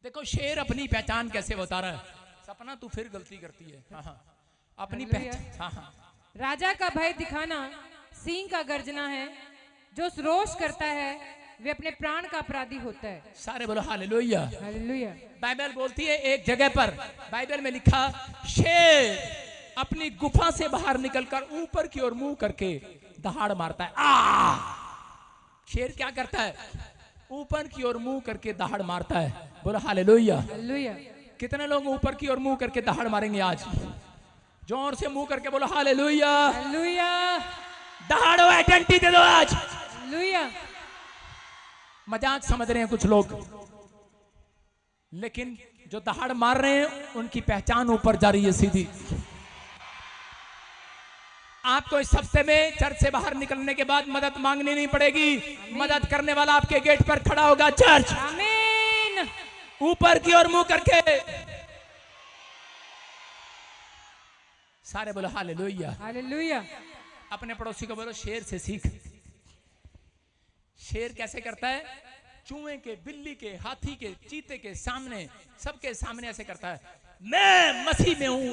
देखो शेर अपनी पहचान कैसे बता रहा है। सपना तू फिर गलती करती है। हाँ हाँ अपनी पहचान। हाँ हाँ राजा का भय दिखाना सिंह का गर्जना है, जो रोष करता है वे अपने प्राण का अपराधी होता है। सारे बोलो हालेलुया। हालेलुया। बाइबल बोलती है एक जगह पर, बाइबल में लिखा, शेर अपनी गुफा से बाहर निकलकर ऊपर की ओर मुंह करके दहाड़ मारता है। शेर क्या करता है? ऊपर की ओर मुंह करके दहाड़ मारता है। बोलो हालेलुया। हालेलुया। कितने लोग ऊपर की ओर मुंह करके दहाड़ मारेंगे आज? जोर से मुंह करके बोलो हालेलुया। हालेलुया। दहाड़ो आइडेंटिटी दे दो आज। हालेलुया। मजाक समझ रहे हैं कुछ लोग, लेकिन जो दहाड़ मार रहे हैं उनकी पहचान ऊपर जा रही है सीधी। आपको इस हफ्ते में चर्च से बाहर निकलने के बाद मदद मांगनी नहीं पड़ेगी। मदद करने वाला आपके गेट पर खड़ा होगा। चर्च आमीन। ऊपर की ओर मुंह करके सारे बोलो हालेलुया। हालेलुया। अपने पड़ोसी को बोलो शेर से सीख। शेर कैसे करता है? चूहे के, बिल्ली के, हाथी के, चीते के सामने, सबके सामने ऐसे करता है, मैं मसीह में हूं।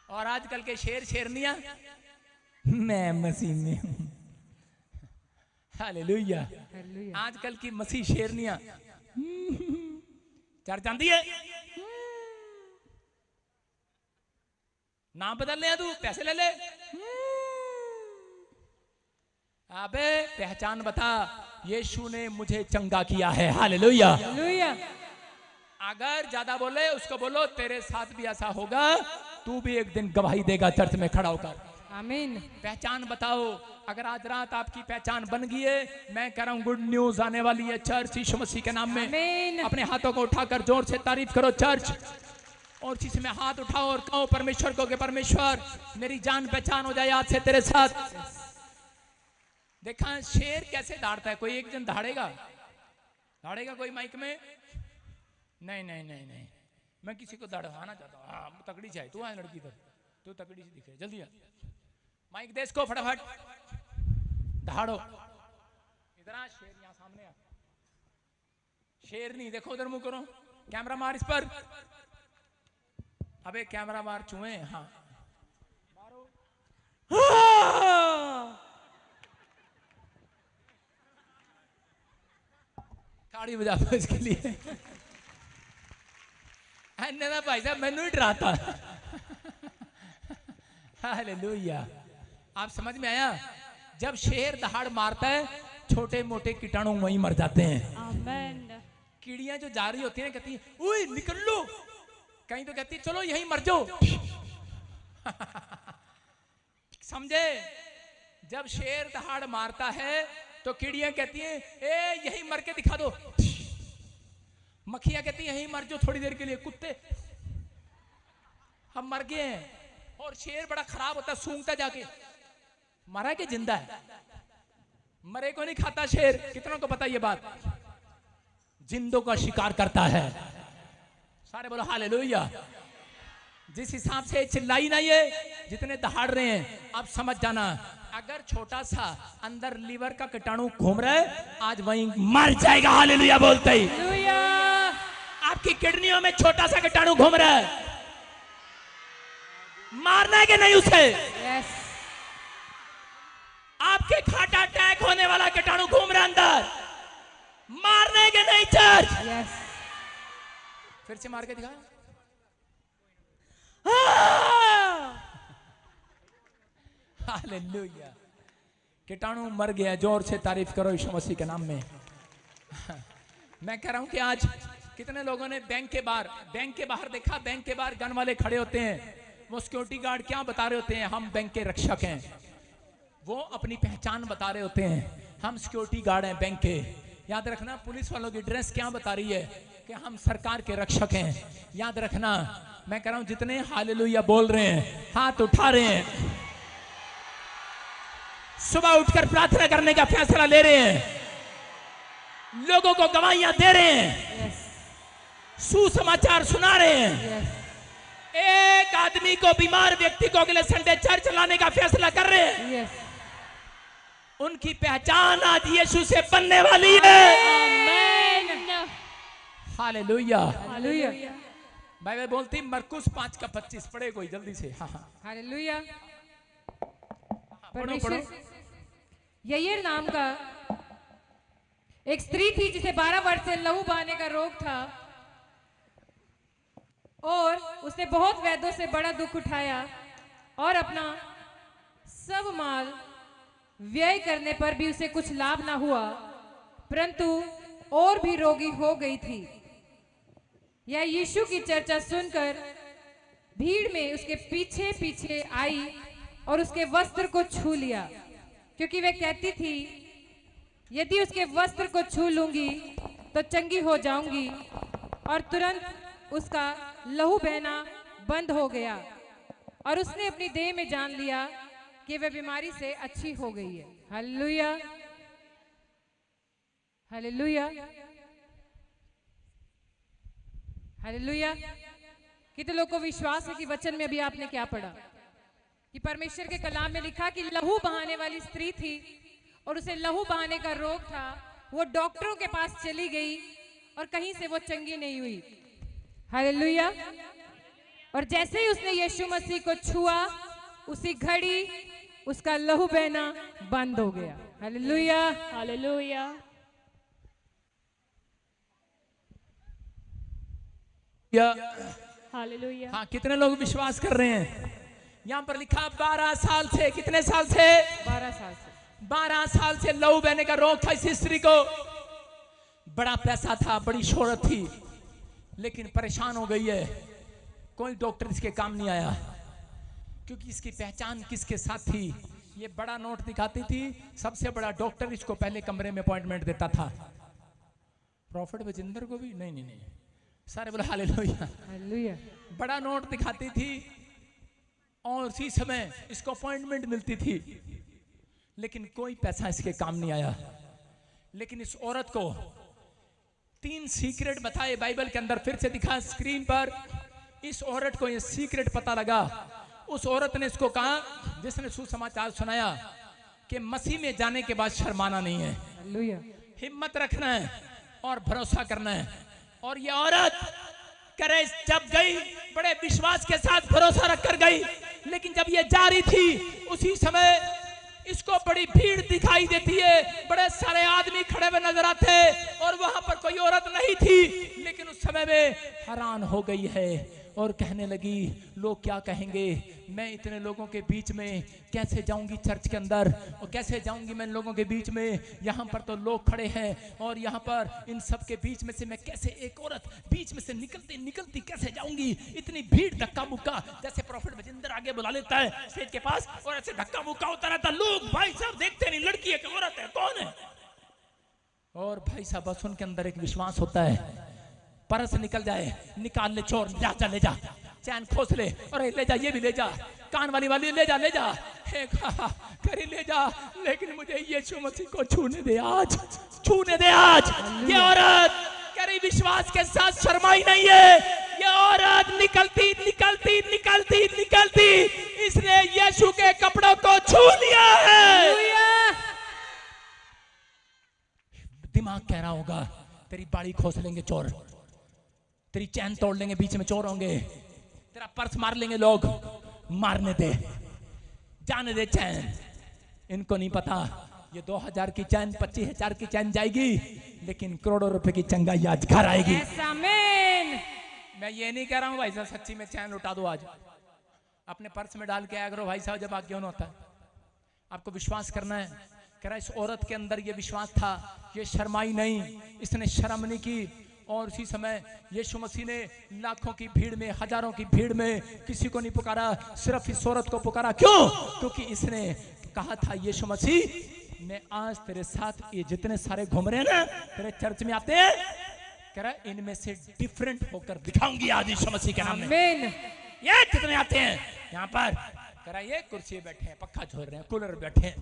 और आजकल के शेर शेरनियां, मैं मसीह में हूं। हालेलुया। आजकल की मसीह शेरनियां चढ़ जाती है। नाम बदल ले, तू पैसे ले ले। अबे पहचान बता, यीशु ने मुझे चंगा किया है। हालेलुया। हालेलुया। अगर ज्यादा बोले उसको बोलो तेरे साथ भी ऐसा होगा, तू भी एक दिन गवाही देगा चर्च में खड़ा होकर। आमीन। पहचान बताओ। अगर आज रात आपकी पहचान बन गई है, मैं कह रहा हूं गुड न्यूज आने वाली है चर्च यीशु मसीह के नाम में। आमीन। अपने हाथों को उठाकर जोर से तारीफ करो चर्च, और किसी में हाथ उठाओ और कहो परमेश्वर को कि परमेश्वर मेरी जान पहचान हो जाए आज से तेरे साथ। देखा शेर कैसे दहाड़ता है। कोई एक जन दहाड़ेगा? दहाड़ेगा कोई माइक में? नहीं नहीं नहीं नहीं, मैं किसी को दहाड़ाना चाहता हूँ। हाँ तकड़ी से आए, तू आ लड़की इधर, तू तकड़ी से दिखे, जल्दी आ, माइक दे इसको फटाफट, दहाड़ो। इधर आ, शेर यहाँ सामने आ। शेर नहीं, देखो उधर मुंह करो, कैमरा मार इस पर। अबे कैमरा मार चूहे। हाँ मारो। ताड़ी बजा दो इसके लिए। ना भाई साहब मैनू ही डराता। हालेलुया। आप समझ में आया? जब शेर दहाड़ मारता है छोटे मोटे कीटाणु वहीं मर जाते हैं। आमीन। कीड़ियां जो जा रही होती हैं कहती हैं ओए निकल लो, कहीं तो कहती चलो यहीं मर जाओ। समझे? जब शेर दहाड़ मारता है तो कीड़ियां कहती हैं ए यहीं मर के दिखा दो। मक्खियां कहती हैं यहीं मर जाओ थोड़ी देर के लिए, कुत्ते हम मर गए हैं। और शेर बड़ा खराब होता है, सूंघता जाके, मरा के जिंदा है, मरे को नहीं खाता शेर। कितनों को पता ये बात? जिंदों का शिकार करता है। सारे बोलो हालेलुया। जिस हिसाब से चिल्लाई ना ये जितने दहाड़ रहे हैं, अब समझ जाना, अगर छोटा सा अंदर लीवर का कीटाणु घूम रहा है आज वहीं मर जाएगा। हालेलुया बोलते ही। हालेलुया। आपकी किडनियों में छोटा सा कीटाणु घूम रहा है, मारना है कि नहीं उसे? यस। आपके हार्ट अटैक होने वाला कीटाणु घूम रहा है अंदर, मारने के नहीं चर्च। यस। फिर से मार के दिखा। हालेलुया। कीटाणु मर गया। जोर से तारीफ करो यीशु मसीह के नाम में। मैं कह रहा हूं कि आज कितने लोगों ने बैंक के बाहर देखा, बैंक के बाहर गन वाले खड़े होते हैं, वो सिक्योरिटी गार्ड क्या बता रहे होते हैं? हम बैंक के रक्षक हैं। वो अपनी पहचान बता रहे होते हैं, हम सिक्योरिटी गार्ड हैं बैंक के। याद रखना, पुलिस वालों की ड्रेस क्या बता रही है? कि हम सरकार के रक्षक हैं। याद रखना, मैं कह रहा हूं जितने हालेलुया बोल रहे हैं, हाथ उठा रहे हैं, सुबह उठकर प्रार्थना करने का फैसला ले रहे हैं, लोगों को गवाहियां दे रहे हैं, सुसमाचार सुना रहे हैं, एक आदमी को, बीमार व्यक्ति को अगले संडे चर्च लाने का फैसला कर रहे हैं, उनकी पहचान आज यीशु से बनने वाली है। आमीन। हालेलुया। हालेलुया। बाइबल बोलती मरकुस 5:25 पढ़े कोई जल्दी से। हाँ हाँ हालेलुया। पढ़ो पढ़ो। ययीर नाम का एक स्त्री थी जिसे 12 वर्ष से लहू बहाने का रोग था और उसने बहुत वैद्यों से बड़ा दुख उठाया और अपना सब माल व्यय करने पर भी उसे कुछ लाभ ना हुआ, परंतु और भी रोगी हो गई थी। यह यीशु की चर्चा सुनकर भीड़ में उसके पीछे पीछे आई और उसके वस्त्र को छू लिया, क्योंकि वह कहती थी यदि उसके वस्त्र को छू लूंगी तो चंगी हो जाऊंगी। और तुरंत उसका लहू बहना बंद हो गया और उसने अपनी देह में जान लिया कि वह बीमारी से अच्छी हो गई है। हालेलुया। हालेलुया। हालेलुया। कितने लोगों को विश्वास है कि वचन में अभी आपने क्या पढ़ा कि परमेश्वर के कलाम में लिखा कि लहू बहाने वाली स्त्री थी और उसे लहू बहाने का रोग था। वो डॉक्टरों के पास चली गई और कहीं से वो चंगी नहीं हुई। हालेलुया। और जैसे ही उसने यीशु मसीह को छुआ उसी घड़ी उसका लहू बहना बंद हो गया। हालेलुया। हालेलुया। हालेलुया। हाँ कितने लोग विश्वास कर रहे हैं? यहाँ पर लिखा 12 साल से, कितने साल से? 12 साल से। 12 साल से लहू बहने का रोग था इस स्त्री को। बड़ा पैसा था, बड़ी शोहरत थी, लेकिन परेशान हो गई है। कोई डॉक्टर इसके काम नहीं आया, क्योंकि इसकी पहचान किसके साथ थी? ये बड़ा नोट दिखाती थी, सबसे बड़ा डॉक्टर इसको पहले कमरे में अपॉइंटमेंट देता था। प्रॉफिट बजिंदर को भी नहीं नहीं नहीं, सारे बोले हालेलुया। हालेलुया। बड़ा नोट दिखाती थी और उसी समय इसको अपॉइंटमेंट मिलती थी, लेकिन कोई पैसा इसके काम नहीं आया। लेकिन इस औरत को 3 सीक्रेट बताए बाइबल के अंदर, फिर से दिखा स्क्रीन पर। इस औरत को ये सीक्रेट पता लगा। उस औरत ने इसको कहा, जिसने सुसमाचार सुनाया, कि मसीह में जाने के बाद शर्माना नहीं है, हालेलुया। हिम्मत रखना है और भरोसा करना है। और ये औरत करे जब गई, बड़े विश्वास के साथ भरोसा रखकर गई, लेकिन जब ये जा रही थी उसी समय इसको बड़ी भीड़ दिखाई देती है, बड़े सारे आदमी खड़े हुए नजर आते हैं और वहां पर कोई औरत नहीं थी। लेकिन उस समय में हैरान हो गई है और कहने लगी, लोग क्या कहेंगे? मैं इतने लोगों के बीच में कैसे जाऊंगी चर्च के अंदर, और कैसे जाऊंगी मैं इन लोगों के बीच में? यहाँ पर तो लोग खड़े हैं और यहाँ पर इन सब के बीच में से मैं कैसे एक औरत बीच में से निकलती निकलती कैसे जाऊंगी? इतनी भीड़, धक्का मुक्का, जैसे प्रॉफिट बजिंदर आगे बुला लेता है स्टेज के पास और ऐसे धक्का मुक्का होता रहता। लोग भाई साहब देखते नहीं, लड़की है कि औरत है, कौन है? और भाई साहब बस उनके अंदर एक विश्वास होता है, परस निकल जाए, निकाल ले चोर, जा जा ले जा, चैन खोस ले, और ले जा, ये भी ले जा, कान वाली ले जा ले जा, करी ले जा, लेकिन मुझे यीशु मसीह को छूने दे आज, छूने दे आज। ये औरत करी विश्वास के साथ शर्माई नहीं है। ये औरत निकलती निकलती निकलती निकलती इसने यीशु के कपड़ों को छू लिया है। दिमाग कह रहा होगा, तेरी बाड़ी खोस लेंगे चोर, तेरी चैन तोड़ लेंगे, बीच में चोर होंगे, तेरा पर्स मार लेंगे लोग, मारने दे, जाने दे चैन। इनको नहीं पता ये 2000 की चैन 25,000 की चैन जाएगी, लेकिन करोड़ों रुपए की चंगाई आज घर आएगी। आमीन। मैं ये नहीं कह रहा हूं भाई साहब सच्ची में चैन लुटा दो, आज अपने पर्स में डाल के आया करो भाई साहब, जब आज्ञा होना होता है। आपको विश्वास करना है। कह रहा इस औरत के अंदर ये विश्वास था, ये शर्माई नहीं, इसने शर्म नहीं की। और उसी समय यीशु मसीह ने लाखों की भीड़ में, हजारों की भीड़ में किसी को नहीं पुकारा, सिर्फ इस औरत को पुकारा। क्यों? क्योंकि इसने कहा था, यीशु मसीह मैं आज तेरे साथ, ये जितने सारे घूम रहे हैं ना, तेरे चर्च में आते हैं, कह रहा इनमें से डिफरेंट होकर दिखाऊंगी आज यीशु मसीह के नाम में। ये कितने आते हैं यहाँ पर? कह रहा ये कुर्सी बैठे हैं, पक्का छोड़ रहे हैं, कूलर बैठे हैं,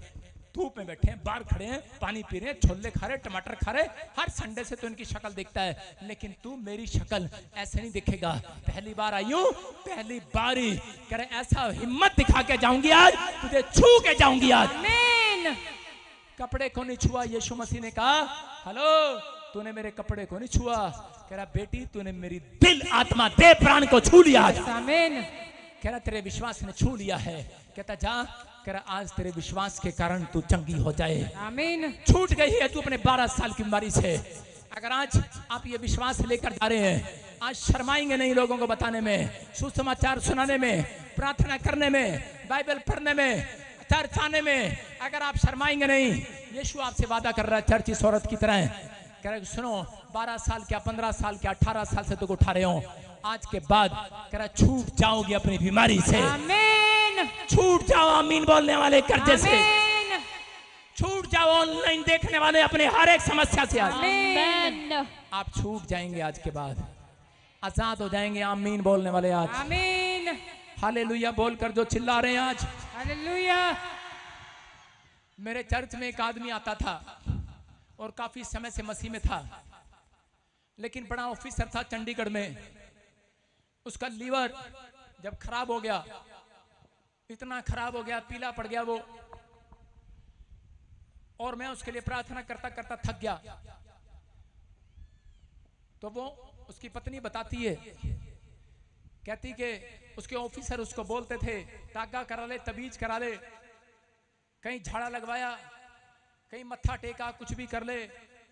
धूप में बैठे हैं, बाहर खड़े हैं, पानी पी रहे हैं, छोले खा रहे, टमाटर खा रहे, हर संडे से तो इनकी शक्ल देखता है, लेकिन तू मेरी शक्ल ऐसे नहीं दिखेगा। पहली बार आई हूं, पहली बार ही कह रहे ऐसा हिम्मत दिखा के जाऊंगी आज, तुझे छू के जाऊंगी आज। आमीन। कपड़े को नहीं छुआ। यीशु मसीह ने कहा, हेलो तूने मेरे कपड़े को नहीं छुआ। कह रहा बेटी तूने मेरी दिल आत्मा देह प्राण को छू लिया आज। आमीन। कह रहा तेरे विश्वास ने छू लिया है। कहता जा, कह रहा आज तेरे विश्वास के कारण तू चंगी हो जाए। आमीन। छूट गई है तू अपने 12 साल की बीमारी से। अगर आज आप ये विश्वास लेकर जा रहे हैं, आज शर्माएंगे नहीं लोगों को बताने में, सुसमाचार सुनाने में, प्रार्थना करने में, बाइबल पढ़ने में, चर्च आने में, अगर आप शर्माएंगे नहीं, यीशु आपसे वादा कर रहा है चर्च इस औरत की तरह। कह रहा सुनो 12 साल क्या 15 साल क्या 18 साल से तुम उठा रहे हो, आज के बाद कह रहा छूट जाओगे अपनी बीमारी से। आमीन। छूट जाओ आमीन बोलने वाले कर्जे से। आमीन। छूट जाओ ऑनलाइन देखने वाले अपने हर एक समस्या से। आज आमीन। आप छूट जाएंगे, आज के बाद आजाद हो जाएंगे। आमीन बोलने वाले आज आमीन। हालेलुया बोलकर जो चिल्ला रहे हैं आज। हालेलुया। मेरे चर्च में एक आदमी आता था और काफी समय से मसीह में था, लेकिन बड़ा ऑफिसर था चंडीगढ़ में। उसका लीवर जब खराब हो गया, इतना खराब हो गया, पीला पड़ गया वो, और मैं उसके लिए प्रार्थना करता करता थक गया। तो वो उसकी पत्नी बताती है, कहती कि उसके ऑफिसर उसको बोलते थे तागा करा ले, तबीज करा ले, कहीं झाड़ा लगवाया, कहीं मत्था टेका, कुछ भी कर ले,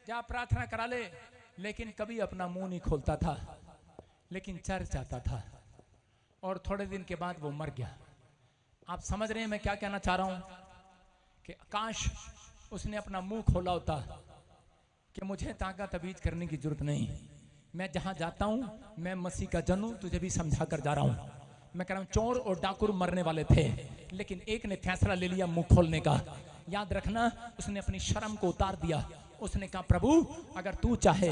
जा प्रार्थना करा ले, लेकिन कभी अपना मुंह नहीं खोलता था, लेकिन चर्च आता था। और थोड़े दिन के बाद वो मर गया। आप समझ रहे हैं मैं क्या कहना चाह रहा हूं? कि काश उसने अपना मुंह खोला होता कि मुझे तागा तबीज करने की जरूरत नहीं, मैं जहां जाता हूं मैं मसीह का जन हूं, तुझे भी समझा कर जा रहा हूं। मैं कह रहा हूं चोर और डाकुर मरने वाले थे, लेकिन एक ने फैसला ले लिया मुंह खोलने का। याद रखना, उसने अपनी शर्म को उतार दिया। उसने कहा प्रभु अगर तू चाहे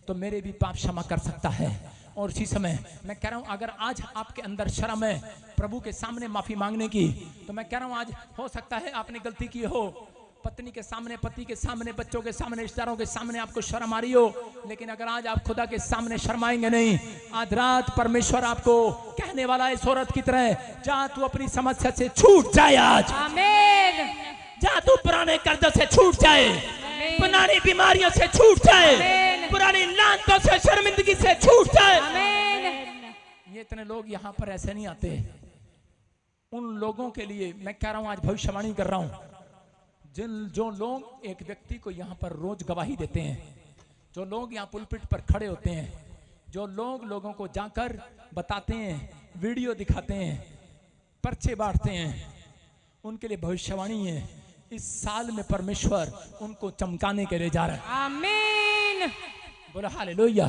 तो मेरे भी पाप क्षमा कर सकता है। और इसी समय मैं कह रहा हूं अगर आज आपके अंदर शर्म है प्रभु के सामने माफी मांगने की, तो मैं कह रहा हूं आज हो सकता है आपने गलती की हो, पत्नी के सामने, पति के सामने, बच्चों के सामने, रिश्तेदारों के सामने आपको शर्म आ रही हो, लेकिन अगर आज आप खुदा के सामने शर्माएंगे नहीं, आज रात परमेश्वर आपको कहने वाला है इस औरत की तरह, जा तू अपनी समस्या से छूट जाए आज। आमीन। जा तू पुराने कर्जों से छूट जाए, पुरानी बीमारियों से छूट जाए, पुरानी लानतों से, शर्मिंदगी से छूट जाए। आमीन। ये इतने लोग यहाँ पर ऐसे नहीं आते। उन लोगों के लिए मैं कह रहा हूँ, आज भविष्यवाणी कर रहा हूँ, जो लोग एक व्यक्ति को यहाँ पर रोज गवाही देते हैं, जो लोग यहाँ पुलपिट पर खड़े होते हैं, जो लोग लोगों को जाकर बताते हैं, वीडियो दिखाते हैं, पर्चे बांटते हैं, उनके लिए भविष्यवाणी है इस साल में परमेश्वर उनको चमकाने के लिए जा रहा है। आमीन। बोला हालेलुया।